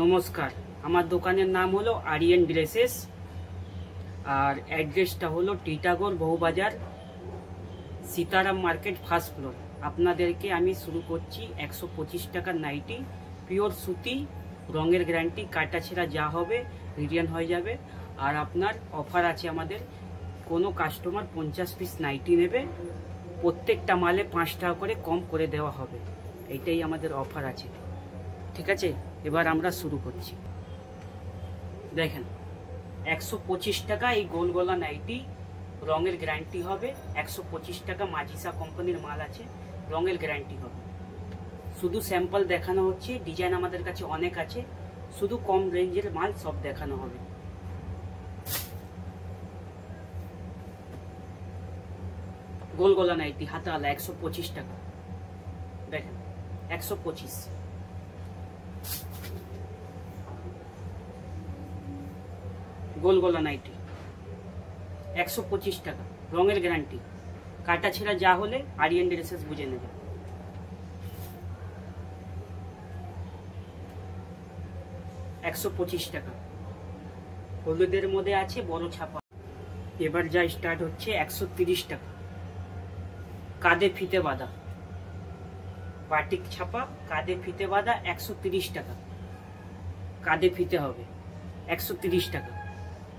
নমস্কার, আমার দোকানের নাম হলো আরিয়ান ড্রেসেস আর অ্যাড্রেসটা হলো Titagarh Bowbazar Sitaram market first floor. আপনাদেরকে আমি শুরু করছি 125 টাকার নাইটি, পিওর সুতি, রঙের গ্যারান্টি, কাটা ছেঁড়া যা হবে রিটার্ন হয়ে যাবে। আর আপনার অফার আছে, আমাদের কোনো কাস্টমার 50 পিস নাইটি নেবে, প্রত্যেকটা মালে 5 টাকা করে কম করে দেওয়া হবে। এইটাই আমাদের অফার আছে, ঠিক আছে? এবার আমরা শুরু করছি। দেখেন 125 টাকা এই গোল গলা নাইটি, রঙের গ্যারান্টি হবে। 125 টাকা মাজিসা কোম্পানির মাল আছে, রঙের গ্যারান্টি হবে। শুধু স্যাম্পল দেখানো হচ্ছে, ডিজাইন আমাদের কাছে অনেক আছে, শুধু কম রেঞ্জের মাল সব দেখানো হবে। গোল গলা নাইটি হাতাওয়ালা 125 টাকা, দেখেন 125। গোল গলা নাইটি 125 টাকা, রঙের গ্যারান্টি, কাটা ছেঁড়া যা হলে আরিয়ান ড্রেসেস বুঝে নেবে। $125 টাকা, হলুদের মধ্যে আছে বড় ছাপা। এবার যা স্টার্ট হচ্ছে 130 টাকা, কাঁধে ফিতে বাঁধা, বাটিক ছাপা, কাঁধে ফিতে বাঁধা 130 টাকা, কাঁধে ফিতে হবে 130 টাকা।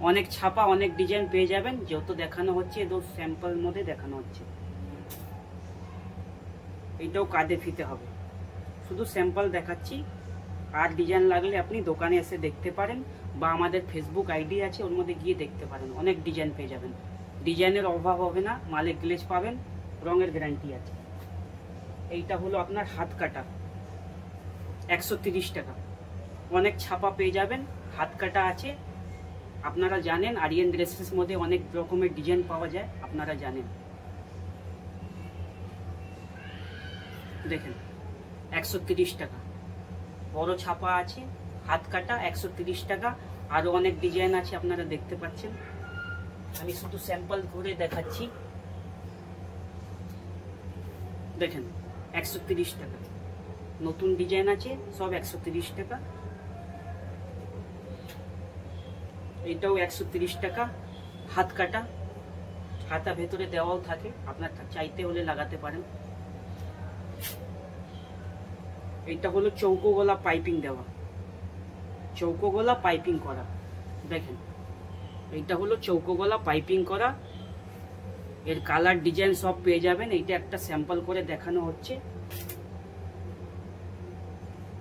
অনেক ছাপা অনেক ডিজাইন পেয়ে যাবেন, যত দেখানো হচ্ছে এদের স্যাম্পল মধ্যে দেখানো হচ্ছে। এইটাও কাঁধে ফিতে হবে, শুধু স্যাম্পল দেখাচ্ছি। আর ডিজাইন লাগলে আপনি দোকানে এসে দেখতে পারেন, বা আমাদের ফেসবুক আইডি আছে, ওর মধ্যে গিয়ে দেখতে পারেন, অনেক ডিজাইন পেয়ে যাবেন। ডিজাইনের অভাব হবে না, মালে গ্লেজ পাবেন, রঙের গ্যারান্টি আছে। এইটা হলো আপনার হাত কাটা 130 টাকা, অনেক ছাপা পেয়ে যাবেন, হাত কাটা আছে। আপনারা জানেন আরিয়ান ড্রেসেস মধ্যে অনেক রকমের ডিজাইন পাওয়া যায়, আপনারা জানেন। দেখেন 130 টাকা, বড় ছাপা আছে, হাত কাটা 130 টাকা। আরো অনেক ডিজাইন আছে, আপনারা দেখতে পাচ্ছেন। আমি শুধু স্যাম্পল করে দেখাচ্ছি। দেখেন 130 টাকা, নতুন ডিজাইন আছে, সব 130 টাকা। এটাও 130 টাকা, হাত কাটা, হাতা ভেতরে দেওয়াও থাকে, আপনার চাইতে হলে লাগাতে পারেন। এটা হলো চৌকো গলা পাইপিং দেওয়া, চৌকো গলা পাইপিং করা। দেখেন এইটা হলো চৌকো গলা পাইপিং করা, এর কালার ডিজাইন সব পেয়ে যাবেন। এইটা একটা স্যাম্পল করে দেখানো হচ্ছে।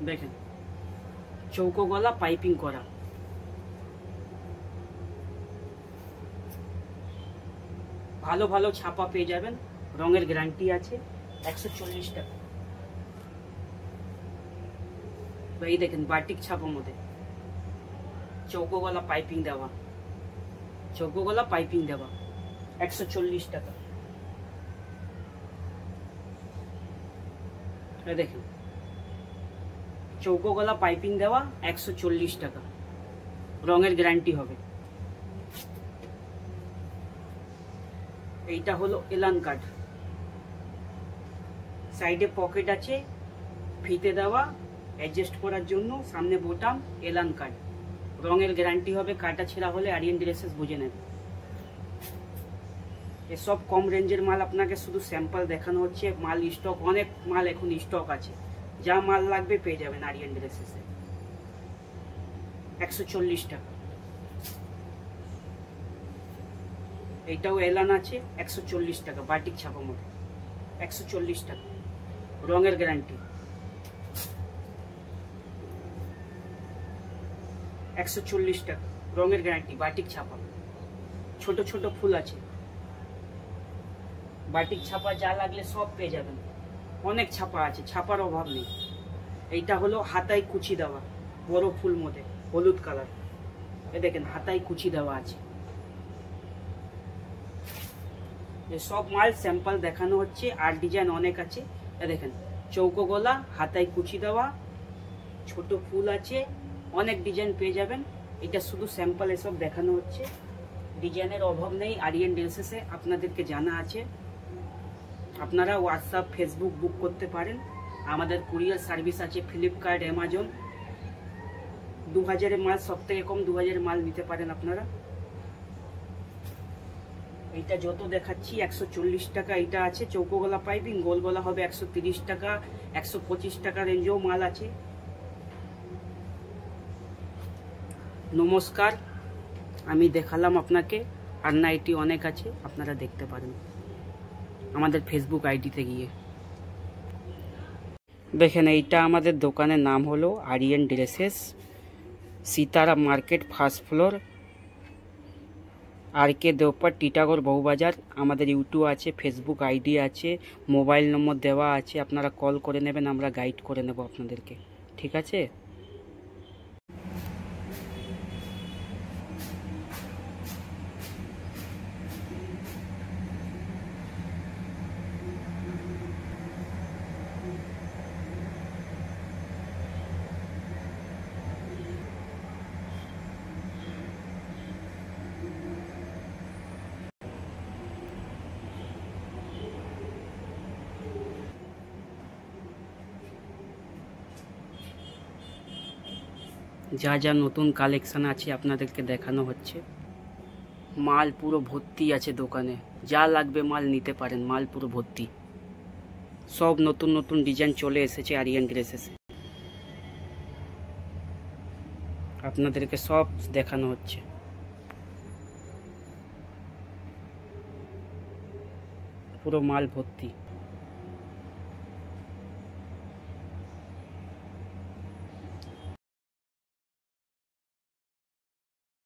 দেখেন চৌকো গলা পাইপিং করা, ভালো ভালো ছাপা পেয়ে যাবেন, রঙের গ্যারান্টি আছে। 140 টাকা। এই দেখেন বাটিক ছাপার মধ্যে চৌকো গলা পাইপিং দেওয়া, চৌকো গলা পাইপিং দেওয়া 140 টাকা। দেখেন চৌকো গলা পাইপিং দেওয়া 140 টাকা, রঙের গ্যারান্টি হবে। এইটা হলো এলান কাট, সাইডে পকেট আছে, ফিতে দেওয়া, অ্যাডজাস্ট করার জন্য, সামনে বোতাম, এলান কাট, রঙের গ্যারান্টি হবে। কাটা ছেঁড়া হলে আরিয়ান ড্রেসেস বুঝে নেবে। এসব কম রেঞ্জের মাল আপনাকে শুধু স্যাম্পল দেখানো হচ্ছে, মাল স্টক, অনেক মাল এখন স্টক আছে, যা মাল লাগবে পেয়ে যাবেন আরিয়ান ড্রেসেসে। 140 টাকা। এইটাও এলান আছে, 140 টাকা, বাটিক ছাপা মধ্যে 140 টাকা, রঙের গ্যারান্টি। 140 টাকা, রঙের গ্যারান্টি, বাটিক ছাপা, ছোট ছোট ফুল আছে, বাটিক ছাপা যা লাগলে সব পেয়ে যাবেন। অনেক ছাপা আছে, ছাপার অভাব নেই। এইটা হলো হাতায় কুচি দেওয়া, বড় ফুল মধ্যে হলুদ কালার। এ দেখেন হাতায় কুচি দেওয়া আছে। সব মাল স্যাম্পল দেখানো হচ্ছে, আর ডিজাইন অনেক আছে। দেখেন চৌকো গলা, হাতায় কুচি দেওয়া, ছোট ফুল আছে, অনেক ডিজাইন পেয়ে যাবেন। এটা শুধু স্যাম্পল এসব দেখানো হচ্ছে, ডিজাইনের অভাব নেই আরিয়ান ড্রেসেসে, আপনাদেরকে জানা আছে। আপনারা হোয়াটসঅ্যাপ, ফেসবুক বুক করতে পারেন। আমাদের কুরিয়ার সার্ভিস আছে, ফ্লিপকার্ট, অ্যামাজন, 2000 মাল, সব থেকে কম 2000 মাল নিতে পারেন আপনারা। এইটা যত দেখাচ্ছি 140 টাকা এইটা আছে। চৌকো গলা পাইপিং, গোল গলা হবে 130 টাকা, 125 টাকা রেঞ্জেও মাল আছে। নমস্কার, আমি দেখালাম আপনাকে, আর নাইটি অনেক আছে, আপনারা দেখতে পারেন আমাদের ফেসবুক আইডিতে গিয়ে। দেখেন, এইটা আমাদের দোকানের নাম হলো Aryan dresses, Sitaram market, first floor, RK Deopar, Titagarh, Bowbazar. আমাদের ইউটিউব আছে, ফেসবুক আইডি আছে, মোবাইল নম্বর দেওয়া আছে, আপনারা কল করে নেবেন, আমরা গাইড করে নেব আপনাদেরকে, ঠিক আছে? যা যা নতুন কালেকশন আছে আপনাদেরকে দেখানো হচ্ছে। মাল পুরো ভর্তি আছে দোকানে, যা লাগবে মাল নিতে পারেন, মাল পুরো ভর্তি। সব নতুন নতুন ডিজাইন চলে এসেছে আরিয়ান ড্রেসেসে, আপনাদেরকে সব দেখানো হচ্ছে। পুরো মাল ভর্তি।